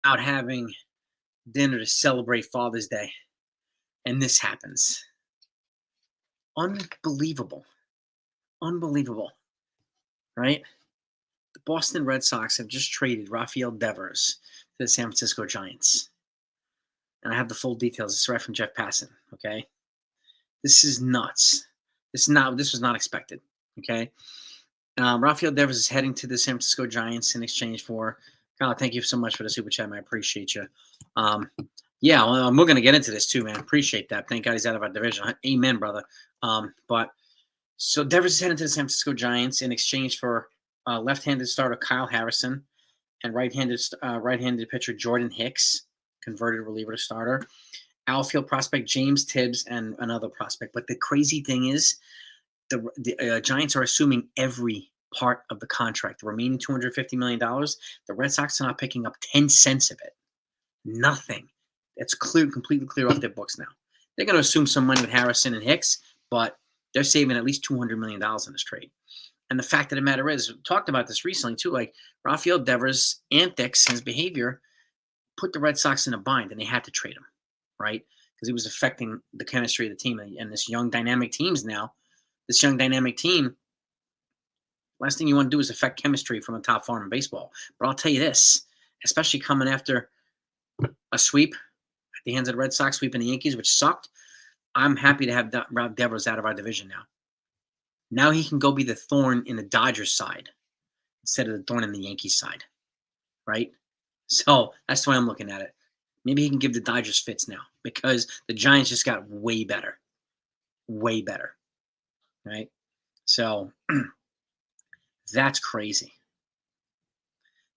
out having dinner to celebrate Father's Day, and this happens. Unbelievable. Unbelievable. Right? The Boston Red Sox have just traded Rafael Devers to the San Francisco Giants. And I have the full details. It's right from Jeff Passan. Okay? This is nuts. This was not expected. Okay? Rafael Devers is heading to the San Francisco Giants in exchange for Kyle. Thank you so much for the super chat, man. I appreciate you. Yeah, well, we're going to get into this too, man. Appreciate that. Thank God he's out of our division. Amen, brother. But so Devers is heading to the San Francisco Giants in exchange for left-handed starter Kyle Harrison and right-handed pitcher Jordan Hicks, converted reliever to starter, outfield prospect James Tibbs, and another prospect. But the crazy thing is, the Giants are assuming every part of the contract. The remaining $250 million, the Red Sox are not picking up 10 cents of it. Nothing. It's completely clear off their books now. They're going to assume some money with Harrison and Hicks, but they're saving at least $200 million in this trade. And the fact of the matter is, we talked about this recently too, like Rafael Devers' antics, his behavior, put the Red Sox in a bind, and they had to trade him, right? Because he was affecting the chemistry of the team. And this young dynamic team, last thing you want to do is affect chemistry from a top farm in baseball. But I'll tell you this, especially coming after a sweep at the hands of the Red Sox, sweeping the Yankees, which sucked, I'm happy to have Rob Devers out of our division now. Now he can go be the thorn in the Dodgers side instead of the thorn in the Yankees side, right? So that's the way I'm looking at it. Maybe he can give the Dodgers fits now because the Giants just got way better, right? So that's crazy.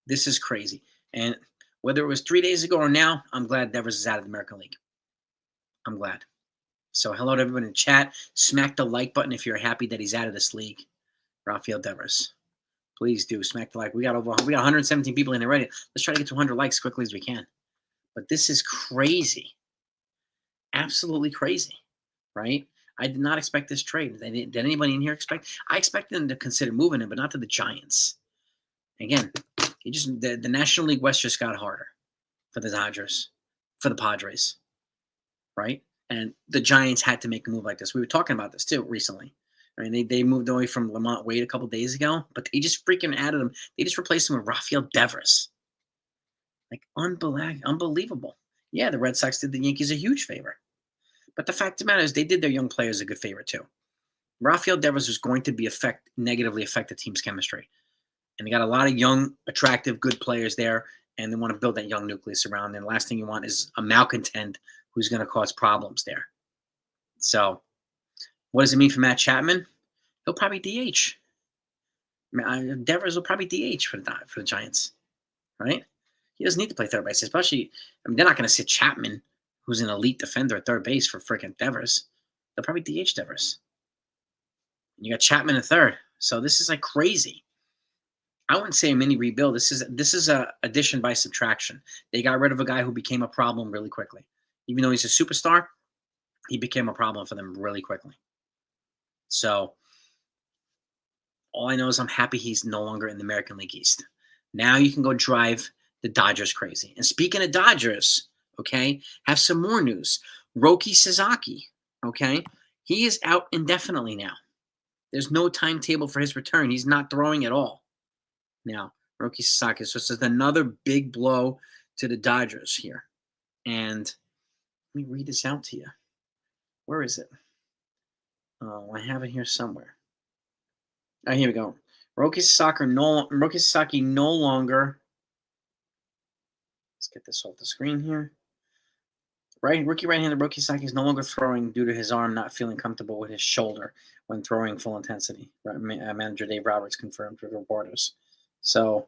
This is crazy. And whether it was 3 days ago or now, I'm glad Devers is out of the American League. I'm glad. So hello to everyone in chat. Smack the like button if you're happy that he's out of this league. Rafael Devers. Please do smack the like. We got 117 people in there already. Let's try to get to 100 likes as quickly as we can. But this is crazy. Absolutely crazy. Right? I did not expect this trade. Did anybody in here expect? I expected them to consider moving him, but not to the Giants. Again, the National League West just got harder for the Dodgers, for the Padres, right? And the Giants had to make a move like this. We were talking about this too recently. I mean, they moved away from Lamont Wade a couple days ago, but they just freaking added him. They just replaced him with Rafael Devers. Like, unbelievable. Yeah, the Red Sox did the Yankees a huge favor. But the fact of the matter is they did their young players a good favor too. Rafael Devers was going to be negatively affect the team's chemistry. And they got a lot of young, attractive, good players there, and they want to build that young nucleus around. And the last thing you want is a malcontent who's going to cause problems there. So what does it mean for Matt Chapman? He'll probably DH. Devers will probably DH for the Giants, right? He doesn't need to play third base, especially. I mean, they're not going to sit Chapman, who's an elite defender at third base, for freaking Devers. They'll probably DH Devers. And you got Chapman at third, so this is like crazy. I wouldn't say a mini rebuild. This is a addition by subtraction. They got rid of a guy who became a problem really quickly. Even though he's a superstar, he became a problem for them really quickly. So all I know is I'm happy he's no longer in the American League East. Now you can go drive the Dodgers crazy. And speaking of Dodgers, okay, have some more news. Roki Sasaki, okay, he is out indefinitely now. There's no timetable for his return. He's not throwing at all now. Roki Sasaki. So this is another big blow to the Dodgers here. And let me read this out to you. Where is it? Oh, I have it here somewhere. Oh, here we go. Roki Sasaki no longer. Let's get this off the screen here. Rookie right-hander Roki Sasaki is no longer throwing due to his arm not feeling comfortable with his shoulder when throwing full intensity. Manager Dave Roberts confirmed with reporters. So,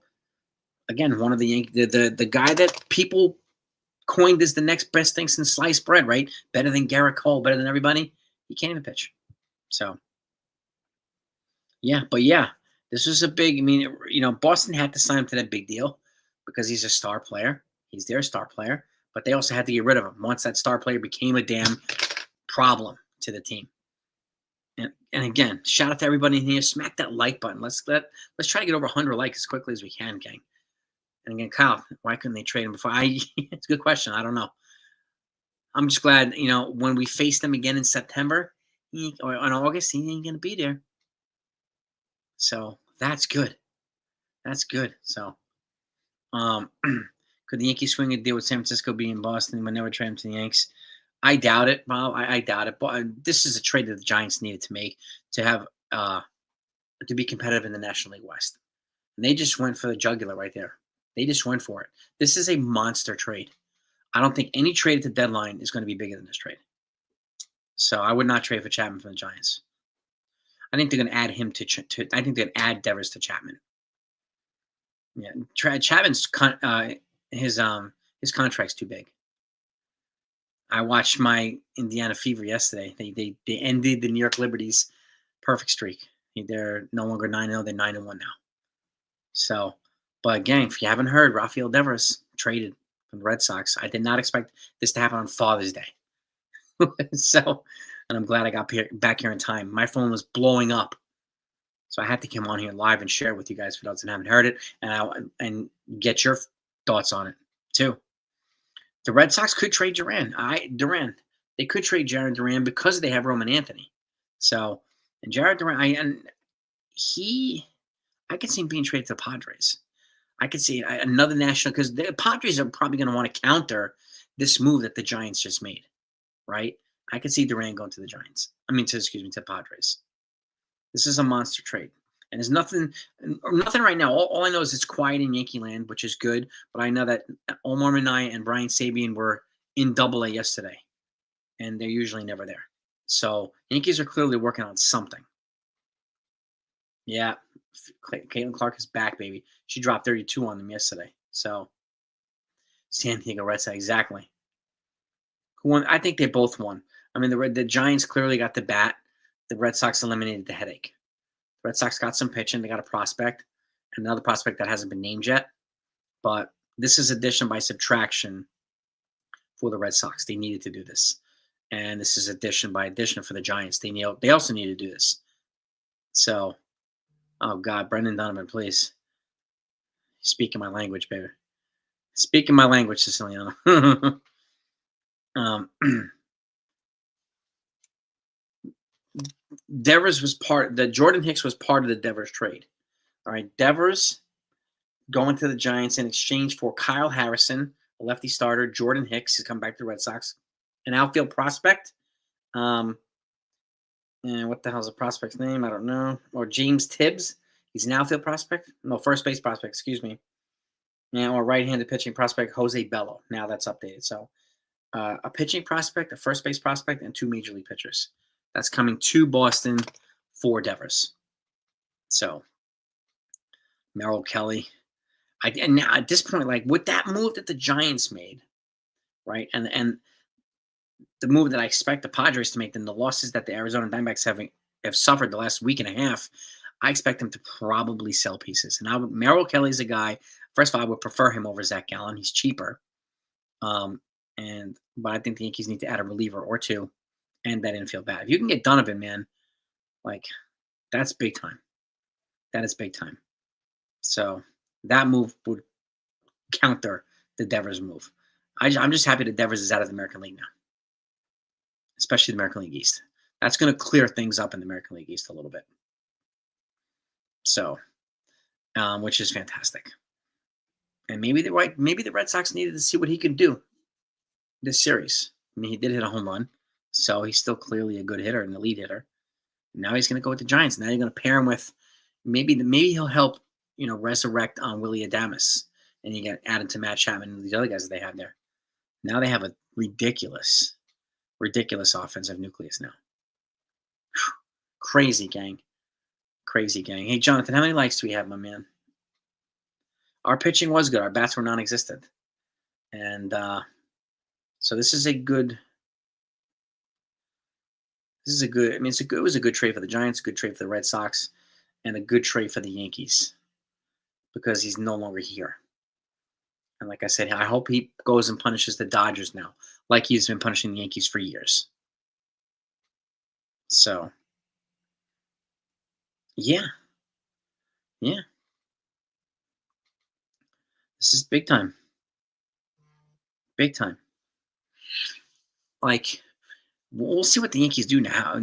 again, one of the guy that people coined as the next best thing since sliced bread, right? Better than Garrett Cole, better than everybody. He can't even pitch. So, yeah, this was a big. I mean, Boston had to sign him to that big deal because he's a star player. He's their star player, but they also had to get rid of him once that star player became a damn problem to the team. And again, shout out to everybody in here. Smack that like button. Let's try to get over 100 likes as quickly as we can, gang. And again, Kyle, why couldn't they trade him before? It's a good question. I don't know. I'm just glad, when we face them again in September or in August, he ain't going to be there. So that's good. That's good. So, could the Yankees swing a deal with San Francisco being Boston but never trade him to the Yanks? I doubt it, Bob. I doubt it. But this is a trade that the Giants needed to make to have to be competitive in the National League West. And they just went for the jugular right there. They just went for it. This is a monster trade. I don't think any trade at the deadline is going to be bigger than this trade. So I would not trade for Chapman from the Giants. I think they're going to add him to I think they're going to add Devers to Chapman. Yeah, Chapman's his contract's too big. I watched my Indiana Fever yesterday. They ended the New York Liberties' perfect streak. They're no longer 9-0. They're 9-1 now. So, but again, if you haven't heard, Rafael Devers traded from the Red Sox. I did not expect this to happen on Father's Day. So, and I'm glad I got back here in time. My phone was blowing up. So I had to come on here live and share it with you guys for those that haven't heard it, and get your thoughts on it too. The Red Sox could trade Duran. They could trade Jared Duran because they have Roman Anthony. So, and Jared Duran, I could see him being traded to the Padres. I could see another national, because the Padres are probably going to want to counter this move that the Giants just made, right? I could see Duran going to the Giants. To Padres. This is a monster trade. And there's nothing right now. All I know is it's quiet in Yankee land, which is good. But I know that Omar Minaya and Brian Sabean were in Double-A yesterday, and they're usually never there. So Yankees are clearly working on something. Yeah, Caitlin Clark is back, baby. She dropped 32 on them yesterday. So San Diego Red Sox, exactly. Who won? I think they both won. I mean, the Giants clearly got the bat. The Red Sox eliminated the headache. The Red Sox got some pitching. They got a prospect, another prospect that hasn't been named yet. But this is addition by subtraction for the Red Sox. They needed to do this. And this is addition by addition for the Giants. They also need to do this. So, oh, God, Brendan Donovan, please. Speaking my language, baby. Speaking my language, Siciliano. Devers was Jordan Hicks was part of the Devers trade. All right, Devers going to the Giants in exchange for Kyle Harrison, a lefty starter. Jordan Hicks has come back to the Red Sox, an outfield prospect. And what the hell's the prospect's name? I don't know. Or James Tibbs. He's an outfield prospect. No, first base prospect. Excuse me. Yeah, or right-handed pitching prospect Jose Bello. Now that's updated. So a pitching prospect, a first base prospect, and 2 major league pitchers. That's coming to Boston for Devers. So Merrill Kelly. And now at this point, like with that move that the Giants made, right, and the move that I expect the Padres to make, then the losses that the Arizona Diamondbacks have suffered the last week and a half, I expect them to probably sell pieces. And Merrill Kelly's a guy. First of all, I would prefer him over Zach Gallen. He's cheaper. But I think the Yankees need to add a reliever or two, and that infield bat. If you can get Donovan, man, like that's big time. That is big time. So that move would counter the Devers move. I'm just happy that Devers is out of the American League now, especially the American League East. That's going to clear things up in the American League East a little bit. So, which is fantastic. And maybe the Red Sox needed to see what he could do this series. I mean, he did hit a home run, so he's still clearly a good hitter and the lead hitter. Now he's going to go with the Giants. Now you're going to pair him with maybe he'll help resurrect on Willie Adames, and you get added to Matt Chapman and these other guys that they have there. Now they have a ridiculous offensive nucleus now. Crazy gang. Hey, Jonathan, how many likes do we have, my man? Our pitching was good. Our bats were non-existent. And so this is a good. I mean, it was a good trade for the Giants, a good trade for the Red Sox, and a good trade for the Yankees because he's no longer here. And like I said, I hope he goes and punishes the Dodgers now, like he's been punishing the Yankees for years. So, yeah. This is big time. Big time. Like, we'll see what the Yankees do now.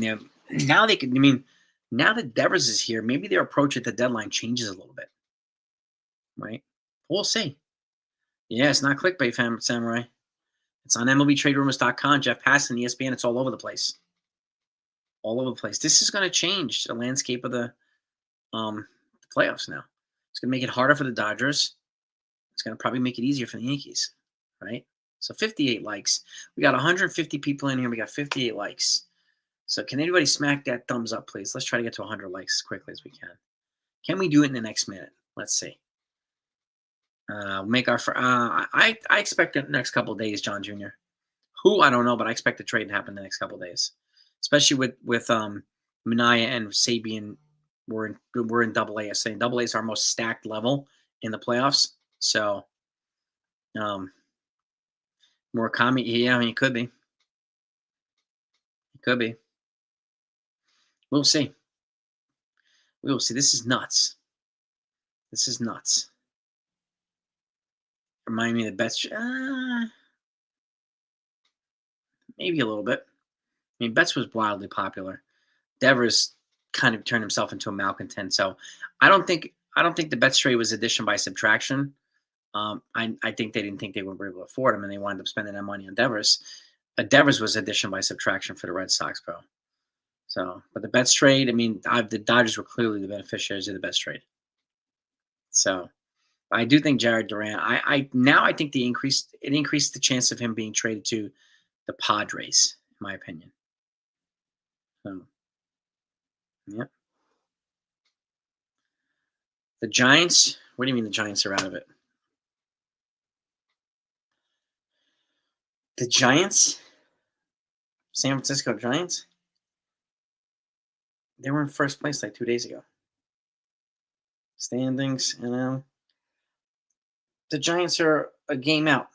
Now they can. I mean, now that Devers is here, maybe their approach at the deadline changes a little bit, right? We'll see. Yeah, it's not clickbait, fam, Samurai. It's on MLBTradeRumors.com, Jeff Passan, ESPN. It's all over the place. All over the place. This is going to change the landscape of the playoffs now. It's going to make it harder for the Dodgers. It's going to probably make it easier for the Yankees, right? So 58 likes. We got 150 people in here. We got 58 likes. So can anybody smack that thumbs up, please? Let's try to get to 100 likes as quickly as we can. Can we do it in the next minute? Let's see. Make our. I expect the next couple of days, John Jr. Who I don't know, but I expect the trade to happen the next couple of days, especially with Minaya and Sabian. We're in Double A. Saying Double A is our most stacked level in the playoffs. So, Murakami, yeah, I mean, it could be. It could be. We'll see. We will see. This is nuts. This is nuts. Remind me of the Betts. Maybe a little bit. I mean, Betts was wildly popular. Devers kind of turned himself into a malcontent. So I don't think the Betts trade was addition by subtraction. I think they didn't think they would be able to afford him, and they wound up spending that money on Devers. Devers was addition by subtraction for the Red Sox, bro. So, but the Betts trade, I mean, the Dodgers were clearly the beneficiaries of the Betts trade. So, I do think Jared Duran. I think it increased the chance of him being traded to the Padres, in my opinion. So, yeah. The Giants. What do you mean the Giants are out of it? The Giants, San Francisco Giants. They were in first place like 2 days ago. Standings, the Giants are a game out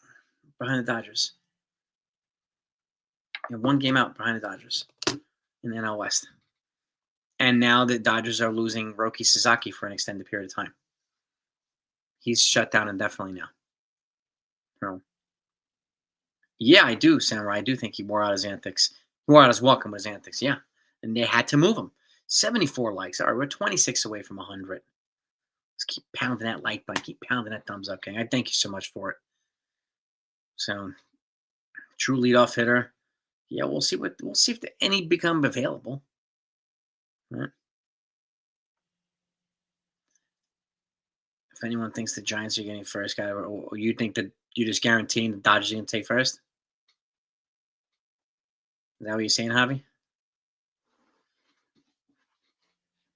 behind the Dodgers. And 1 game out behind the Dodgers in the NL West. And now the Dodgers are losing Roki Sasaki for an extended period of time. He's shut down indefinitely now. So, yeah, I do, Samurai. I do think he wore out his antics. He wore out his welcome with his antics, yeah. And they had to move him. 74 likes. All right, we're 26 away from 100. Let's keep pounding that like button. Keep pounding that thumbs up, gang. I thank you so much for it. So, true leadoff hitter. Yeah, we'll see if any become available. Right. If anyone thinks the Giants are getting first, guy, or you think that you're just guaranteeing the Dodgers are going to take first? Is that what you're saying, Javi?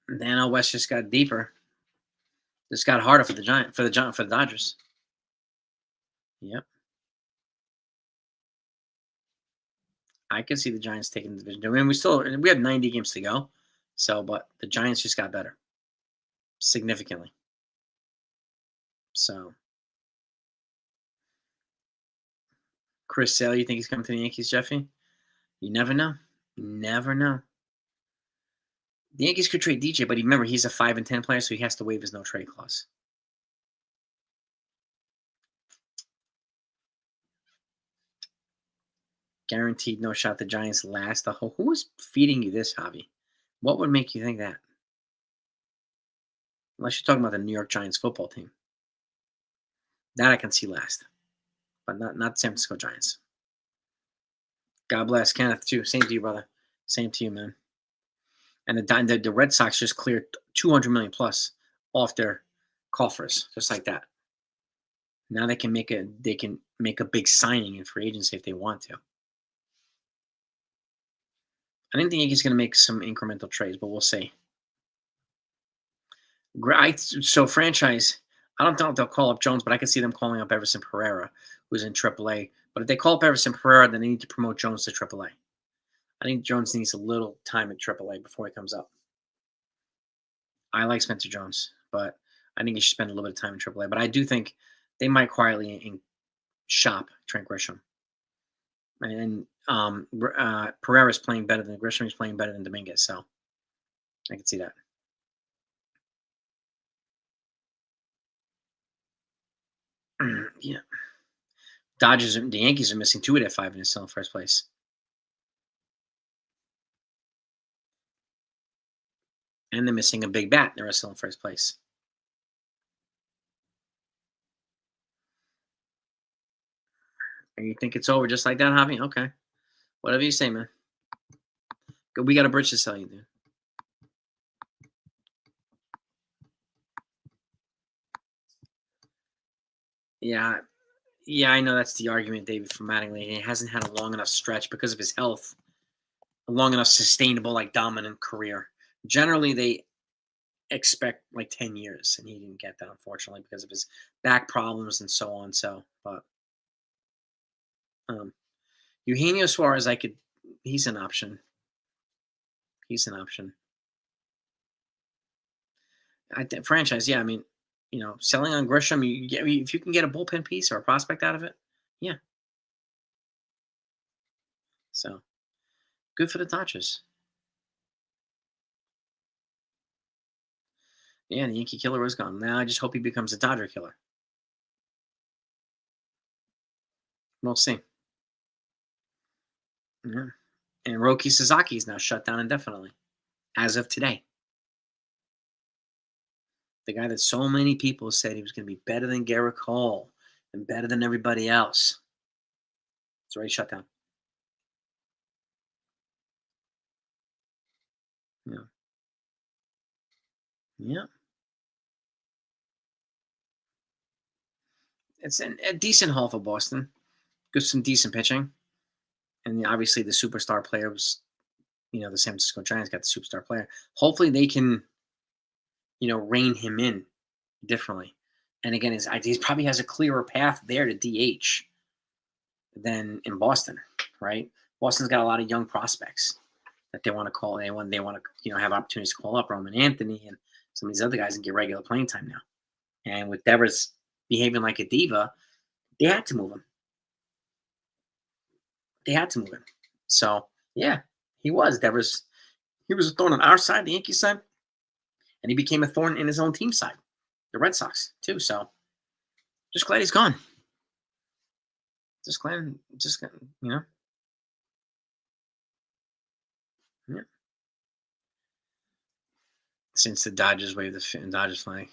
The NL West just got deeper. Just got harder for the Dodgers. Yep. I can see the Giants taking the division. I mean, we have 90 games to go. So, but the Giants just got better significantly. So, Chris Sale, you think he's coming to the Yankees, Jeffy? You never know. Never know. The Yankees could trade DJ, but remember, he's a 5 and 10 player, so he has to waive his no trade clause. Guaranteed no shot the Giants last. Who is feeding you this, Javi? What would make you think that? Unless you're talking about the New York Giants football team. That I can see last. But not San Francisco Giants. God bless. Kenneth, too. Same to you, brother. Same to you, man. And the Red Sox just cleared $200 million plus off their coffers, just like that. Now they can make a big signing in free agency if they want to. I didn't think Yankees going to make some incremental trades, but we'll see. So franchise, I don't know if they'll call up Jones, but I can see them calling up Everson Pereira, who's in AAA. But if they call up Everson Pereira, then they need to promote Jones to AAA. I think Jones needs a little time at AAA before he comes up. I like Spencer Jones, but I think he should spend a little bit of time in AAA. But I do think they might quietly shop Trent Grisham. And Pereira's playing better than Grisham. He's playing better than Dominguez, so I can see that. Yeah. The Yankees are missing 2 of their 5 and they're still in first place. And they're missing a big bat. They're still in first place. And you think it's over just like that, Javi? Okay. Whatever you say, man. We got a bridge to sell you, dude. Yeah. Yeah, I know that's the argument, David, for Mattingly. He hasn't had a long enough stretch because of his health, a long enough sustainable, like dominant career. Generally, they expect like 10 years, and he didn't get that, unfortunately, because of his back problems and so on. So, but um, Eugenio Suarez, he's an option. He's an option. I think franchise, yeah. I mean, selling on Grisham, if you can get a bullpen piece or a prospect out of it, yeah. So good for the Dodgers. Yeah, the Yankee killer is gone. Now I just hope he becomes a Dodger killer. We'll see. Yeah. And Roki Sasaki is now shut down indefinitely, as of today. The guy that so many people said he was going to be better than Garrett Cole and better than everybody else. It's already shut down. Yeah. Yeah. It's a decent haul for Boston. Good, some decent pitching. And obviously the superstar player was, the San Francisco Giants got the superstar player. Hopefully they can, rein him in differently. And again, he probably has a clearer path there to DH than in Boston, right? Boston's got a lot of young prospects that they want to call. They want to have opportunities to call up Roman Anthony and some of these other guys and get regular playing time now. And with Devers behaving like a diva, they had to move him. They had to move him. So yeah, he was Devers. He was a thorn on our side, the Yankees side, and he became a thorn in his own team side, the Red Sox too. So just glad he's gone. Just glad, yeah. Since the Dodgers waved the Dodgers flag,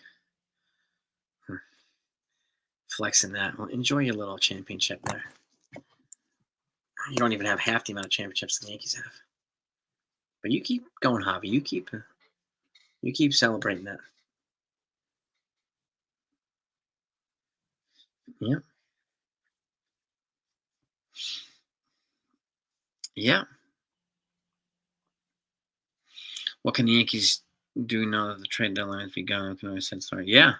flexing that. Well, enjoy your little championship there. You don't even have half the amount of championships the Yankees have. But you keep going, Javi. You keep celebrating that. Yeah. Yeah. What can the Yankees do now that the trade deadline has begun? Can I said sorry? Yeah.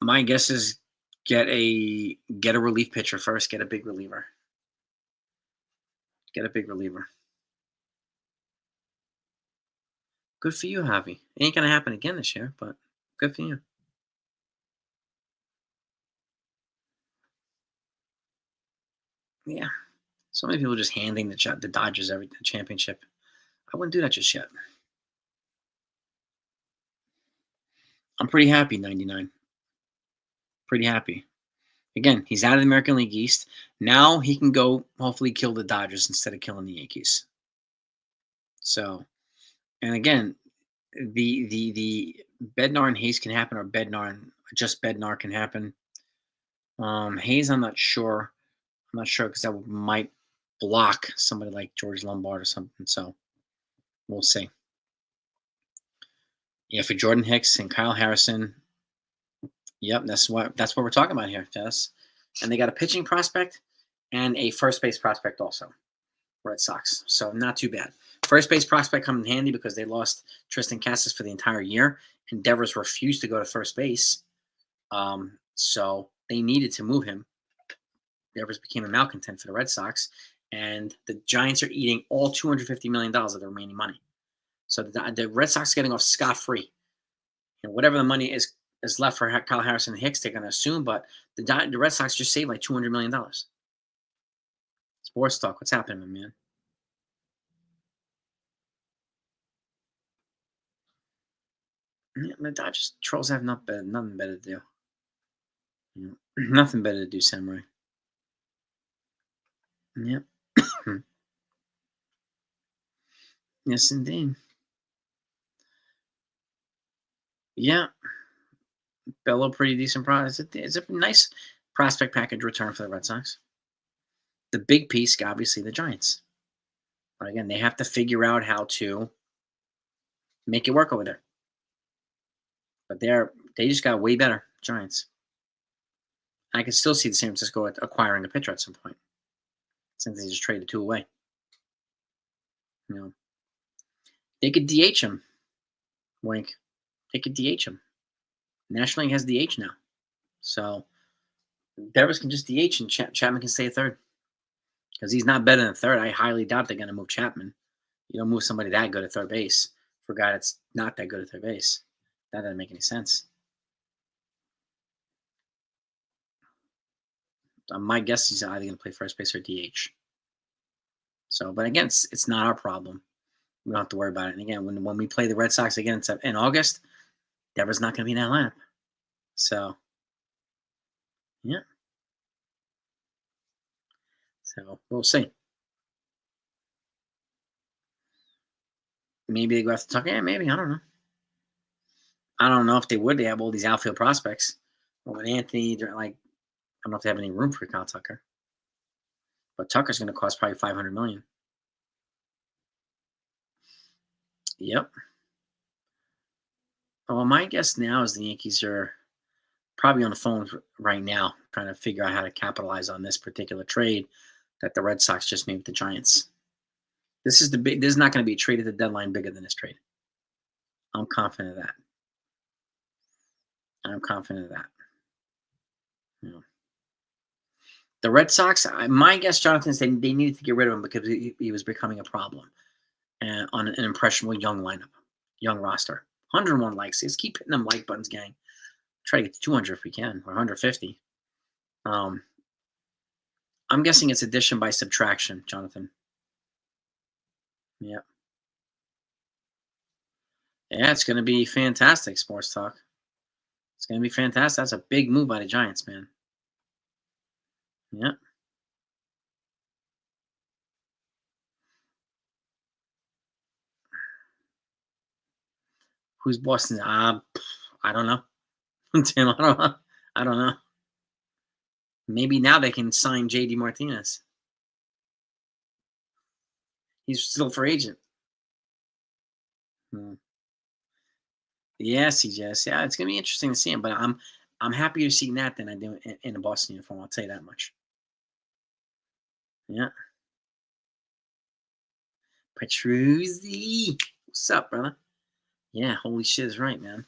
My guess is get a relief pitcher first. Get a big reliever. Get a big reliever. Good for you, Javi. It ain't gonna happen again this year, but good for you. Yeah. So many people just handing the Dodgers every championship. I wouldn't do that just yet. I'm pretty happy, 99. Pretty happy. Again, he's out of the American League East. Now he can go hopefully kill the Dodgers instead of killing the Yankees. So, and again, the Bednar and Hayes can happen, or Bednar can happen. Hayes, I'm not sure. I'm not sure because that might block somebody like George Lombard or something. So we'll see. Yeah, for Jordan Hicks and Kyle Harrison. Yep, that's what we're talking about here, Jess. And they got a pitching prospect and a first base prospect also. Red Sox. So not too bad. First base prospect come in handy because they lost Tristan Cassis for the entire year, and Devers refused to go to first base. So they needed to move him. Devers became a malcontent for the Red Sox, and the Giants are eating all $250 million of the remaining money. So the Red Sox are getting off scot-free. And whatever the money is left for Kyle Harrison and Hicks, they're going to assume, but the Red Sox just saved like $200 million. Sports talk. What's happening, man? Yeah, the Dodgers trolls have nothing better to do. Yeah. Nothing better to do, Samurai. Yep. Yes, indeed. Yeah. Bello, pretty decent price. It's a nice prospect package return for the Red Sox. The big piece, obviously, the Giants. But again, they have to figure out how to make it work over there. But they just got way better, Giants. I can still see the San Francisco acquiring a pitcher at some point, since they just traded two away. You know, they could DH him. Wink. They could DH him. National League has DH now, so Devers can just DH and Chapman can stay a third because he's not better than third. I highly doubt they're going to move Chapman. You don't move somebody that good at third base for a guy that's not that good at third base. That doesn't make any sense. My guess is he's either going to play first base or DH. So, but again, it's not our problem. We don't have to worry about it. And again, when we play the Red Sox again in August, Devers not going to be in that lineup. So, yeah. So we'll see. Maybe they go after Tucker. Yeah, maybe. I don't know. I don't know if they would. They have all these outfield prospects. Well, with Anthony, they're like, I don't know if they have any room for Kyle Tucker. But Tucker's going to cost probably $500 million. Yep. Well, my guess now is the Yankees are probably on the phone right now trying to figure out how to capitalize on this particular trade that the Red Sox just made with the Giants. This is not going to be a trade at the deadline bigger than this trade. I'm confident of that. I'm confident of that. You know. The Red Sox, my guess, Jonathan, is they needed to get rid of him because he was becoming a problem on an impressionable young lineup, young roster. 101 likes. Let's keep hitting them like buttons, gang. Try to get to 200 if we can, or 150. I'm guessing it's addition by subtraction, Jonathan. Yeah. Yeah, it's going to be fantastic, Sports Talk. It's going to be fantastic. That's a big move by the Giants, man. Yeah. Who's Boston? I don't know. Tim, I don't know. Maybe now they can sign JD Martinez. He's still free agent. Hmm. Yes, he just. Yeah, it's gonna be interesting to see him. But I'm happier seeing that than I do in a Boston uniform. I'll tell you that much. Yeah. Petruzzi. What's up, brother? Yeah, holy shit is right, man.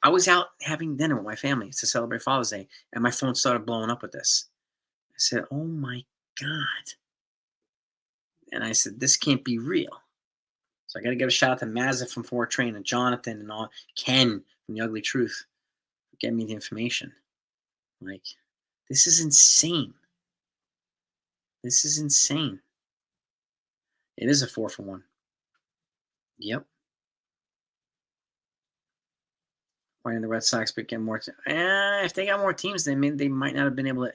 I was out having dinner with my family to celebrate Father's Day, and my phone started blowing up with this. I said, "Oh my god!" And I said, "This can't be real." So I got to give a shout out to Mazza from Fort Train and Jonathan and all Ken from The Ugly Truth for getting me the information. Like, this is insane. This is insane. It is a 4-for-1. Yep. Why did the Red Sox get more? If they got more teams, they might not have been able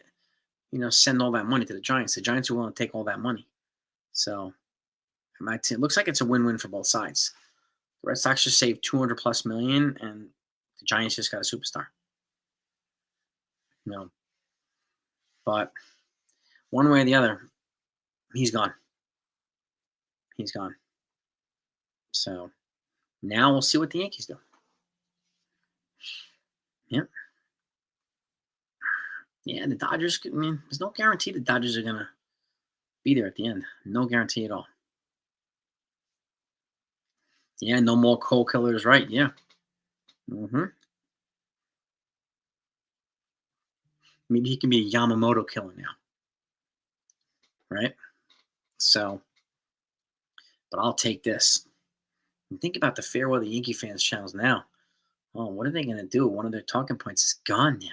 to, send all that money to the Giants. The Giants are willing to take all that money. So it looks like it's a win-win for both sides. The Red Sox just saved 200 plus million, and the Giants just got a superstar. But one way or the other, he's gone. He's gone. So now we'll see what the Yankees do. Yep. Yeah, the Dodgers. I mean, there's no guarantee the Dodgers are gonna be there at the end. No guarantee at all. Yeah, no more Cole killers, right? Yeah. Mm-hmm. Maybe he can be a Yamamoto killer now, right? So, but I'll take this. And think about the farewell the Yankee fans channels now. Oh, what are they going to do? One of their talking points is gone now.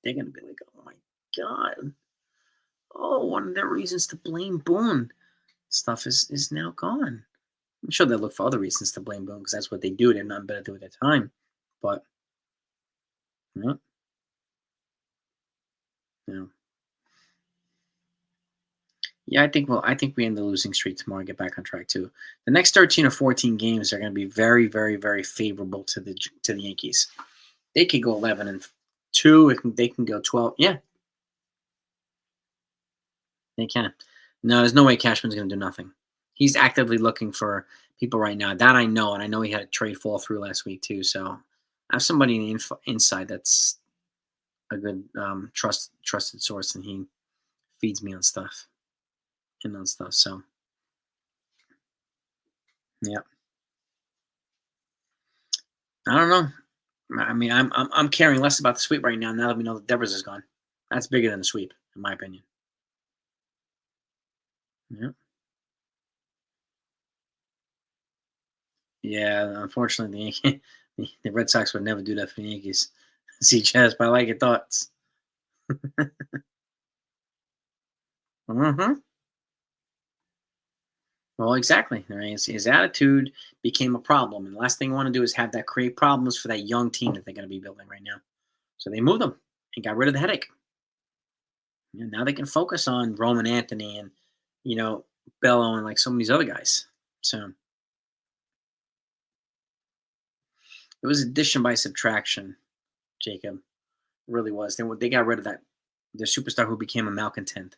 They're gonna be like, oh my god. Oh, one of their reasons to blame Boone stuff is now gone. I'm sure they'll look for other reasons to blame Boone because that's what they do. They have nothing better to do with their time. But Yeah. Yeah. Yeah, I think we end the losing streak tomorrow and get back on track too. The next 13 or 14 games are going to be very, very, very favorable to the Yankees. They could go 11-2. They can go 12. Yeah, they can. No, there's no way Cashman's going to do nothing. He's actively looking for people right now. That I know, and I know he had a trade fall through last week too. So I have somebody in the inside that's a good trusted source, and he feeds me on stuff and on stuff. So yeah, I don't know. I mean, I'm caring less about the sweep right now. Now that we know that Devers is gone, that's bigger than the sweep, in my opinion. Yeah, yeah. Unfortunately, the the Red Sox would never do that for the Yankees. See, Chaz, but I like your thoughts. Hmm. Well, exactly. Right? His attitude became a problem, and the last thing I want to do is have that create problems for that young team that they're going to be building right now. So they moved him and got rid of the headache. And now they can focus on Roman Anthony and you know Bello and like some of these other guys. So it was addition by subtraction, Jacob. It really was. They got rid of that their superstar who became a malcontent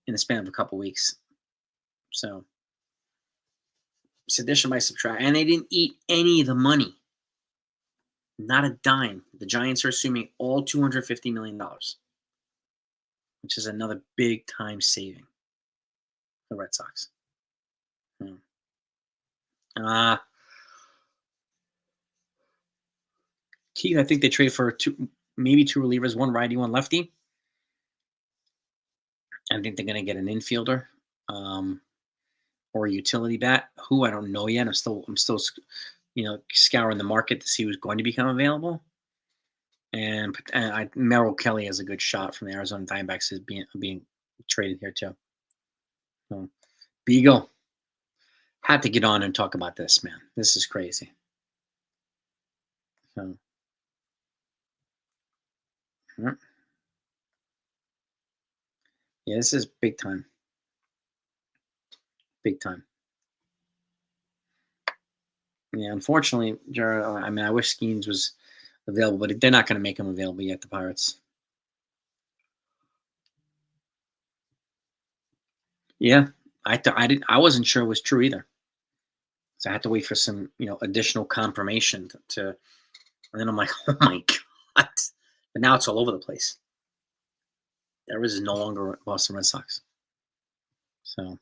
in the span of a couple weeks. So it's addition by subtraction, and they didn't eat any of the money. Not a dime. The Giants are assuming all $250 million, which is another big time saving for the Red Sox. Hmm. Uh, Keith, I think they trade for maybe two relievers, one righty, one lefty. I think they're going to get an infielder or a utility bat. Who I don't know yet. I'm still scouring the market to see who's going to become available. And Merrill Kelly has a good shot from the Arizona Diamondbacks is being traded here too. So, Beagle had to get on and talk about this, man. This is crazy. So, yeah, yeah, this is big time, big time. Yeah, unfortunately, Jared. I mean, I wish Skeens was available, but they're not going to make him available yet. The Pirates. Yeah, I didn't. I wasn't sure it was true either. So I had to wait for some, additional confirmation and then I'm like, oh my god! But now it's all over the place. There is no longer Boston Red Sox. So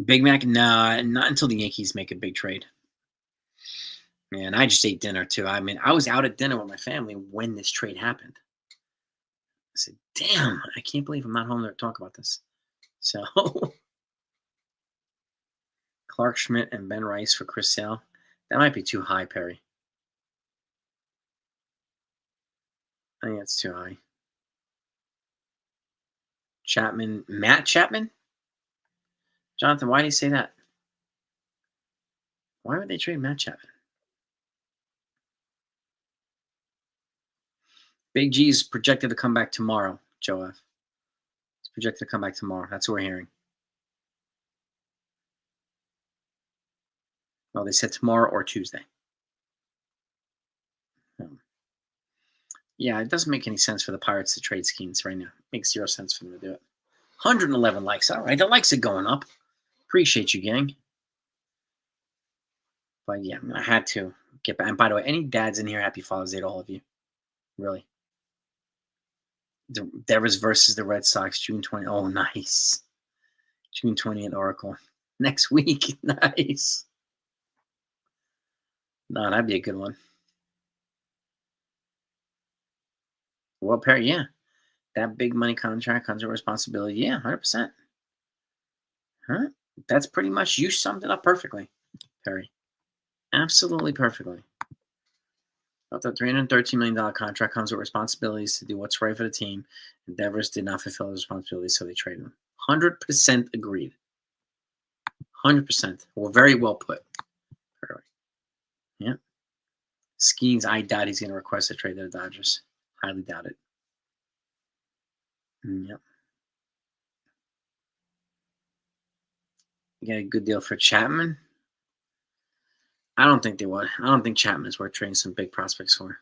Big Mac, nah, not until the Yankees make a big trade. Man, I just ate dinner too. I mean, I was out at dinner with my family when this trade happened. I said, "Damn, I can't believe I'm not home to talk about this." So Clark Schmidt and Ben Rice for Chris Sale. That might be too high, Perry. I think that's too high. Chapman, Matt Chapman? Jonathan, why do you say that? Why would they trade Matt Chapman? Big G's projected to come back tomorrow, Joe F. He's projected to come back tomorrow. That's what we're hearing. Well, they said tomorrow or Tuesday. Yeah, it doesn't make any sense for the Pirates to trade Skeens right now. It makes zero sense for them to do it. 111 likes. All right, the likes are going up. Appreciate you, gang. But yeah, I had to get back. And by the way, any dads in here, happy Father's Day to all of you. Really. The Devers versus the Red Sox, June 20. Oh, nice. June 20th Oracle. Next week. Nice. No, that'd be a good one. Well, Perry, yeah. That big money contract comes with responsibility. Yeah, 100%. Huh? That's pretty much, you summed it up perfectly, Perry. Absolutely perfectly. But the $313 million contract comes with responsibilities to do what's right for the team. Devers did not fulfill his responsibilities, so they traded him. 100% agreed. 100%. Well, very well put. Yeah. Skeens, I doubt he's going to request a trade to the Dodgers. Highly doubt it. Yep. You got a good deal for Chapman? I don't think they would. I don't think Chapman is worth trading some big prospects for.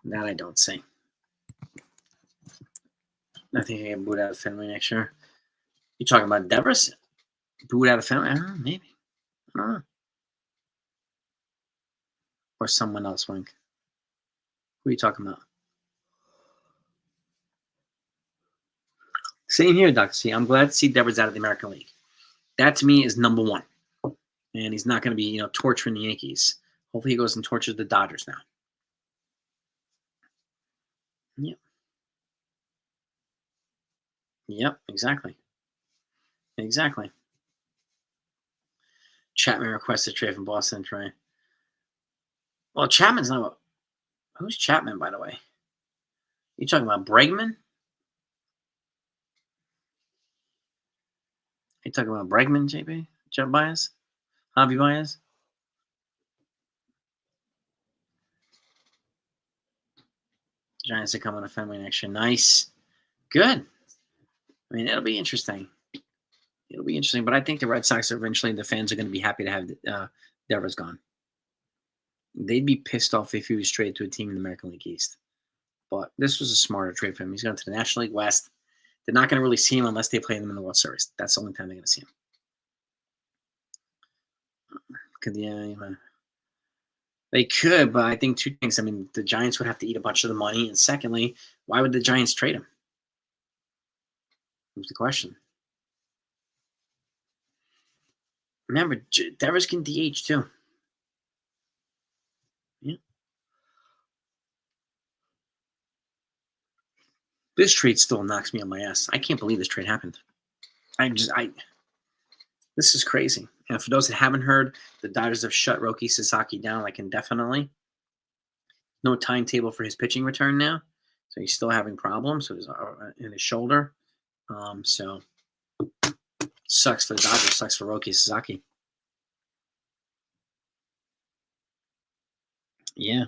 That I don't see. I think he get booed out of Fenway next year. You talking about Devers? Booed out of Fenway? I don't know, maybe. I don't know. Or someone else, Wink. Who are you talking about? Same here, Dr. C. I'm glad to see Devers out of the American League. That to me is number one. And he's not going to be, torturing the Yankees. Hopefully he goes and tortures the Dodgers now. Yep. Yep, exactly. Exactly. Chapman requested trade from Boston, Trey. Well, Chapman's not. Who's Chapman, by the way? You talking about Bregman? You talking about Bregman, JB? Jeff Baez? Javi Baez? Giants are coming to Fenway next year. Nice. Good. I mean, it'll be interesting. It'll be interesting, but I think the Red Sox eventually, the fans are going to be happy to have Devers gone. They'd be pissed off if he was traded to a team in the American League East. But this was a smarter trade for him. He's going to the National League West. They're not going to really see him unless they play them in the World Series. That's the only time they're going to see him. They could, but I think two things. I mean, the Giants would have to eat a bunch of the money. And secondly, why would the Giants trade him? That's the question. Remember, Devers can DH too. Yeah. This trade still knocks me on my ass. I can't believe this trade happened. This is crazy. And for those that haven't heard, the Dodgers have shut Roki Sasaki down like indefinitely. No timetable for his pitching return now. So he's still having problems in his shoulder. So sucks for the Dodgers. Sucks for Roki Sasaki. Yeah.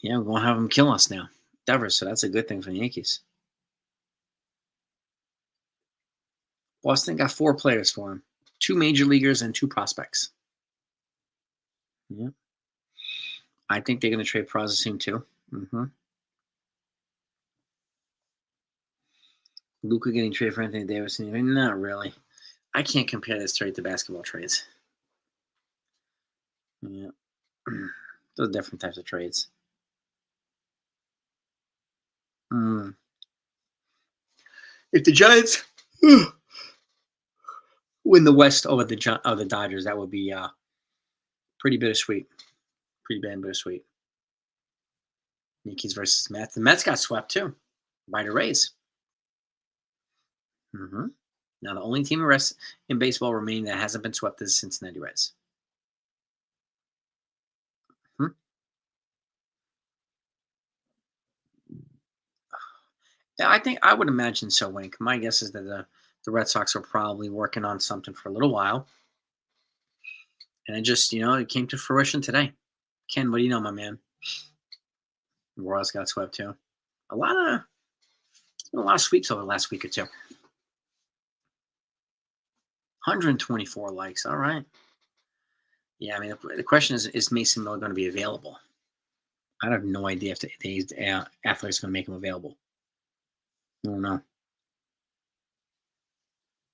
Yeah, we won't have him kill us now. Devers, so that's a good thing for the Yankees. Boston got 4 players for him. 2 major leaguers and 2 prospects. Yeah. I think they're going to trade Peraza soon too. Mm-hmm. Luka getting traded for Anthony Davis. Not really. I can't compare this trade to basketball trades. Yeah. Those are different types of trades. If the Giants win the West over the Dodgers, that would be pretty bittersweet. Pretty bittersweet. Yankees versus Mets. The Mets got swept too by the Rays. Mm-hmm. Now the only team in baseball remaining that hasn't been swept is Cincinnati Reds. Yeah, I would imagine so, Wink. My guess is that the Red Sox are probably working on something for a little while. And it just, it came to fruition today. Ken, what do you know, my man? The Royals got swept too. A lot of sweeps over the last week or two. 124 likes. All right. Yeah, I mean, the question is Mason Miller going to be available? I have no idea if today's athletes going to make him available. I don't know.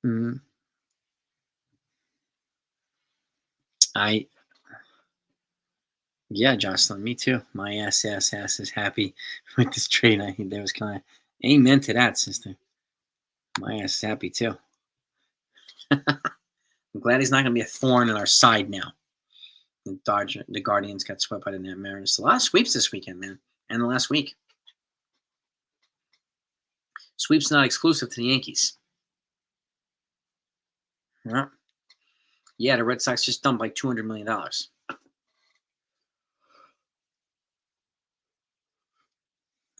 Mm-hmm. Yeah, Jocelyn, me too. My ass is happy with this trade. I think there was kind of amen to that, sister. My ass is happy too. I'm glad he's not going to be a thorn in our side now. The Guardians got swept by the Mariners. A lot of sweeps this weekend, man, and the last week. Sweeps not exclusive to the Yankees. Yeah, the Red Sox just dumped like $200 million.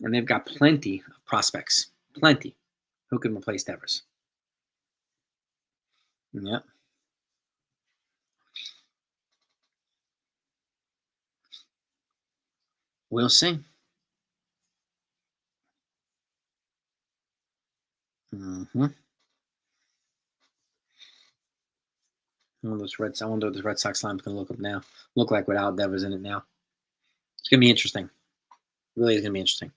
And they've got plenty of prospects. Plenty. Who can replace Devers? Yep. We'll see. Mm-hmm. I wonder what this Red Sox line's gonna look like without Devers in it now. It's gonna be interesting. Really is gonna be interesting.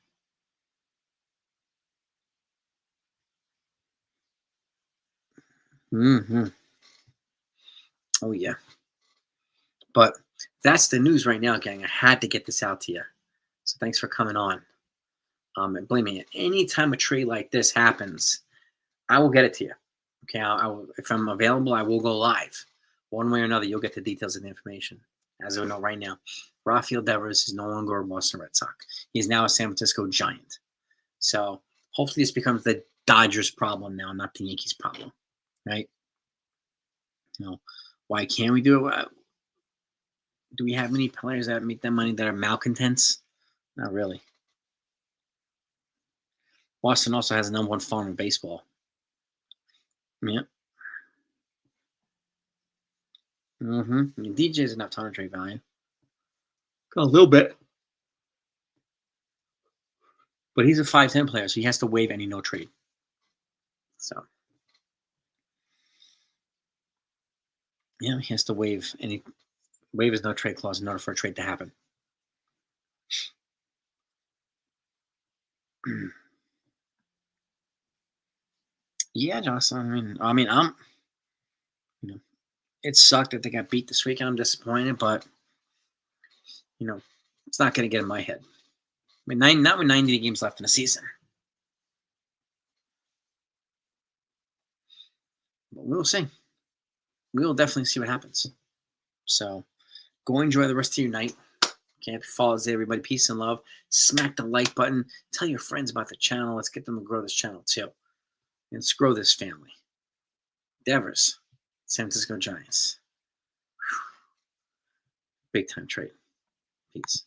Mm-hmm. Oh yeah. But that's the news right now, gang. I had to get this out to you. So thanks for coming on. And believe me, anytime a trade like this happens, I will get it to you. Okay, if I'm available, I will go live. One way or another, you'll get the details of the information. As we know right now, Rafael Devers is no longer a Boston Red Sox. He's now a San Francisco Giant. So hopefully this becomes the Dodgers' problem now, not the Yankees' problem, right? You know, why can't we do it? Do we have many players that make that money that are malcontents? Not really. Boston also has the number one farm in baseball. Yeah. Mm-hmm. I mean, DJ doesn't have ton of trade value. Got a little bit. But he's a 5'10" player, so he has to waive any no trade. So yeah, he has to waive his no trade clause in order for a trade to happen. Yeah, Jocelyn. I'm you know, it sucked that they got beat this weekend. I'm disappointed, but it's not gonna get in my head. I mean, not with 90 games left in the season. But we'll see. We will definitely see what happens. So go enjoy the rest of your night. Okay, happy Father's Day, everybody. Peace and love. Smack the like button. Tell your friends about the channel. Let's get them to grow this channel too. And let's grow this family. Devers, San Francisco Giants. Big time trade. Peace.